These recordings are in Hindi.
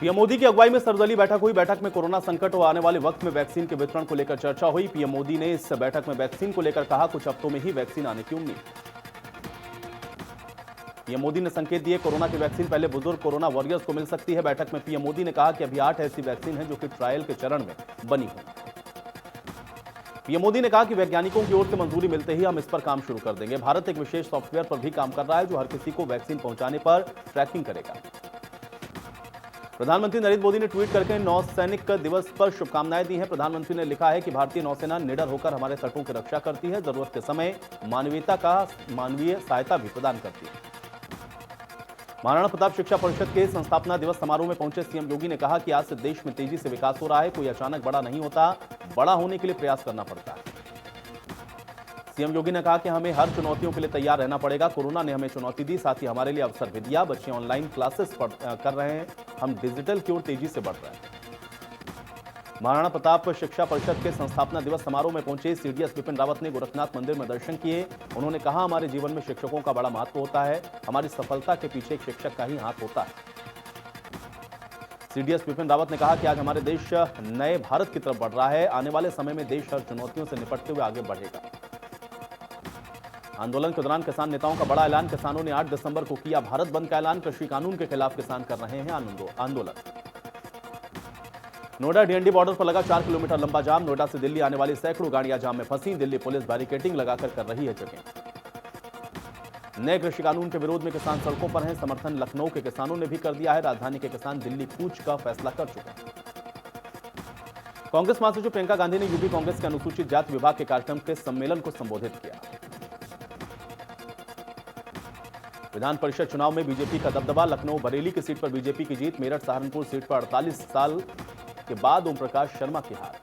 पीएम मोदी की अगुवाई में सर्वदलीय बैठक हुई। बैठक में कोरोना संकट और आने वाले वक्त में वैक्सीन के वितरण को लेकर चर्चा हुई। पीएम मोदी ने इस बैठक में वैक्सीन को लेकर कहा, कुछ हफ्तों में ही वैक्सीन आने की उम्मीद। पीएम मोदी ने संकेत दिए, कोरोना की वैक्सीन पहले बुजुर्ग कोरोना वॉरियर्स को मिल सकती है। बैठक में पीएम मोदी ने कहा कि अभी 8 ऐसी वैक्सीन हैं जो कि ट्रायल के चरण में बनी हुई। पीएम मोदी ने कहा कि वैज्ञानिकों की ओर से मंजूरी मिलते ही हम इस पर काम शुरू कर देंगे। भारत एक विशेष सॉफ्टवेयर पर भी काम कर रहा है जो हर किसी को वैक्सीन पहुंचाने पर ट्रैकिंग करेगा। प्रधानमंत्री नरेंद्र मोदी ने ट्वीट करके नौसैनिक दिवस पर शुभकामनाएं दी हैं। प्रधानमंत्री ने लिखा है कि भारतीय नौसेना निडर होकर हमारे तटों की रक्षा करती है, जरूरत के समय मानवीय सहायता भी प्रदान करती है। महाराणा प्रताप शिक्षा परिषद के संस्थापना दिवस समारोह में पहुंचे सीएम योगी ने कहा कि आज से देश में तेजी से विकास हो रहा है। कोई अचानक बड़ा नहीं होता, बड़ा होने के लिए प्रयास करना पड़ता है। सीएम योगी ने कहा कि हमें हर चुनौतियों के लिए तैयार रहना पड़ेगा। कोरोना ने हमें चुनौती दी, साथ ही हमारे लिए अवसर भी दिया। बच्चे ऑनलाइन क्लासेस कर रहे हैं, हम डिजिटल की ओर तेजी से बढ़ रहे हैं। महाराणा प्रताप शिक्षा परिषद के संस्थापना दिवस समारोह में पहुंचे सीडीएस विपिन रावत ने गोरखनाथ मंदिर में दर्शन किए। उन्होंने कहा, हमारे जीवन में शिक्षकों का बड़ा महत्व होता है। हमारी सफलता के पीछे एक शिक्षक का ही हाथ होता है। सीडीएस विपिन रावत ने कहा कि आज हमारे देश नए भारत की तरफ बढ़ रहा है। आने वाले समय में देश हर चुनौतियों से निपटते हुए आगे बढ़ेगा। आंदोलन के दौरान किसान नेताओं का बड़ा ऐलान। किसानों ने 8 दिसंबर को किया भारत बंद का ऐलान। कृषि कानून के खिलाफ किसान कर रहे हैं आंदोलन। नोएडा डीएनडी बॉर्डर पर लगा 4 किलोमीटर लंबा जाम। नोएडा से दिल्ली आने वाली सैकड़ों गाड़ियां जाम में फंसी। दिल्ली पुलिस बैरिकेडिंग लगाकर कर रही है चेकिंग। नए कृषि कानून के विरोध में किसान सड़कों पर हैं। समर्थन लखनऊ के किसानों ने भी कर दिया है। राजधानी के किसान दिल्ली कूच का फैसला कर चुके हैं। कांग्रेस महासचिव प्रियंका गांधी ने यूपी कांग्रेस के अनुसूचित जाति विभाग के कार्यक्रम के सम्मेलन को संबोधित किया। विधान परिषद चुनाव में बीजेपी का दबदबा। लखनऊ बरेली की सीट पर बीजेपी की जीत। मेरठ सहारनपुर सीट पर 48 साल के बाद ओम प्रकाश शर्मा की हार।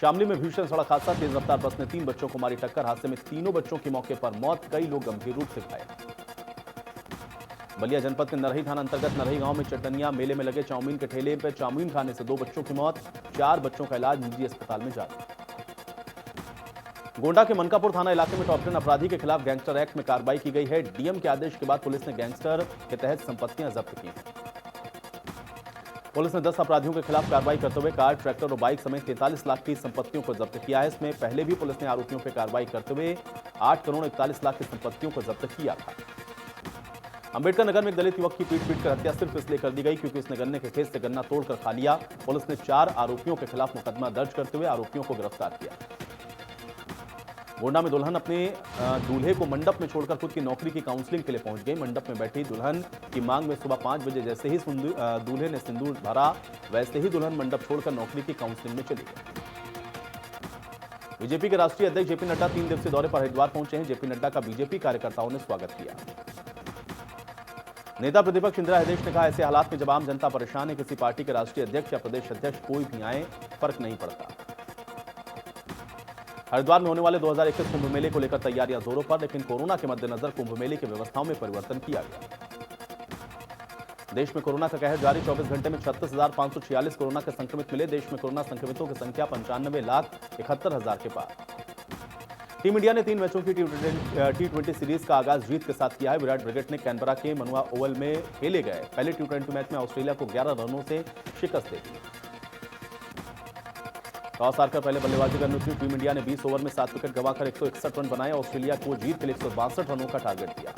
शामली में भीषण सड़क हादसा। तेज रफ्तार बस ने 3 बच्चों को मारी टक्कर। हादसे में तीनों बच्चों की मौके पर मौत, कई लोग गंभीर रूप से घायल। बलिया जनपद के नरही थाना अंतर्गत नरही गांव में चटनिया मेले में लगे चाउमीन के ठेले पर चाउमीन खाने से 2 बच्चों की मौत। 4 बच्चों का इलाज निजी अस्पताल में जारी। गोंडा के मनकापुर थाना इलाके में टॉप 10 अपराधी के खिलाफ गैंगस्टर एक्ट में कार्रवाई की गई है। डीएम के आदेश के बाद पुलिस ने गैंगस्टर के तहत संपत्तियां जब्त की हैं। पुलिस ने 10 अपराधियों के खिलाफ कार्रवाई करते हुए कार, ट्रैक्टर और बाइक समेत 43 लाख की संपत्तियों को जब्त किया है। इसमें पहले भी पुलिस ने आरोपियों पर कार्रवाई करते हुए 8 करोड़ 41 लाख की संपत्तियों को जब्त किया था। अंबेडकर नगर में एक दलित युवक की पीट कर हत्या सिर्फ इसलिए कर दी गई क्योंकि उसने गन्ने के खेत से गन्ना तोड़कर खा लिया। पुलिस ने 4 आरोपियों के खिलाफ मुकदमा दर्ज करते हुए आरोपियों को गिरफ्तार किया। गोंडा में दुल्हन अपने दूल्हे को मंडप में छोड़कर खुद की नौकरी की काउंसलिंग के लिए पहुंच गई। मंडप में बैठी दुल्हन की मांग में सुबह 5 बजे जैसे ही दूल्हे ने सिंदूर भरा, वैसे ही दुल्हन मंडप छोड़कर नौकरी की काउंसलिंग में चली गई। बीजेपी के राष्ट्रीय अध्यक्ष जेपी नड्डा 3 दिवसीय दौरे पर हरिद्वार पहुंचे हैं। जेपी नड्डा का बीजेपी कार्यकर्ताओं ने स्वागत किया। नेता प्रतिपक्ष इंदिरा हृदयेश ने कहा, ऐसे हालात में जब आम जनता परेशान है, किसी पार्टी के राष्ट्रीय अध्यक्ष या प्रदेश अध्यक्ष कोई भी आए, फर्क नहीं पड़ता। हरिद्वार में होने वाले 2021 कुंभ मेले को लेकर तैयारियां जोरों पर, लेकिन कोरोना के मद्देनजर कुंभ मेले की व्यवस्थाओं में परिवर्तन किया गया। देश में कोरोना का कहर जारी। 24 घंटे में 36,546 कोरोना के संक्रमित मिले। देश में कोरोना संक्रमितों की संख्या 95,71,000 के पार। टीम इंडिया ने 3 मैचों की T20 सीरीज का आगाज जीत के साथ किया है। विराट ब्रिगेड ने कैनबरा के मनुआ ओवल में खेले गए पहले T20 मैच में ऑस्ट्रेलिया को 11 रनों से शिकस्त दे दी। टॉस हारकर पहले बल्लेबाजी करने उतरी टीम इंडिया ने 20 ओवर में 7 विकेट गंवाकर 161 रन बनाए। ऑस्ट्रेलिया को जीत के लिए 162 रनों का टारगेट दिया।